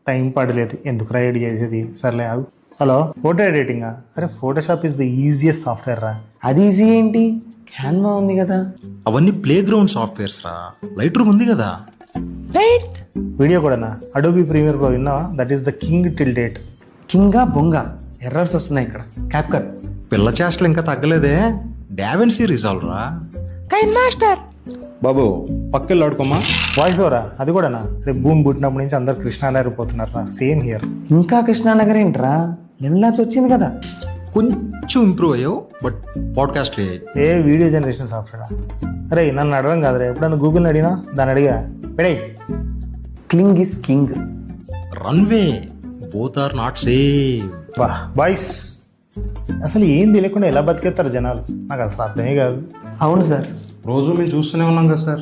Time పడలేదు, ఎందుకు edit చేసేది, సర్లే ఆగు. హలో, ఫోటో ఎడిటింగా? అరే Photoshop is the easiest software రా. అది ఈజీ ఏంటి, క్యాన్వా ఉంది కదా. అవన్నీ ప్లే గ్రౌండ్ సాఫ్ట్వేర్స్ రా. లైట్ రూమ్ ఉంది కదా. వీడియో కూడానా? అడోబీ ప్రీమియర్ ప్రో విన్నావా? That is the king till date. కింగా బొంగ ఎర్రర్స్ వస్తున్నాయి ఇక్కడ. క్యాప్కట్ పిల్ల చేష్టలు ఇంకా తగ్గలేదే. డావెన్సీ రిజాల్వ్ రా. కైన్ మాస్టర్ బాబు పక్కకి ఆడుకోమా. వాయిస్ ఓవరా? అది కూడానా? రేపు భూమి పుట్టినప్పటి నుంచి అందరు కృష్ణానగర్ పోతున్నారు రా. Same here. ఇంకా కృష్ణానగర్ ఏంట్రా, 11 ల్యాబ్స్ వచ్చింది కదా. కొంచెం ఇంప్రూవ్ అయ్యావు, బట్ పాడ్కాస్ట్ ఏ వీడియో జనరేషన్ సాఫ్ట్వేర్? అరే నన్ను అడగడం కాదురా, ఎప్పుడన్నా గూగుల్ని అడిగినా దాన్ని అడిగా పెడే. Kling is king. Runway both are not same. Boys అసలు ఏం తెలియకుండా ఎలా బతికేస్తారు జనాలు, నాకు అసలు అర్థమే కాదు. అవును సార్, రోజు మేము చూస్తూనే ఉన్నాం కదా సార్.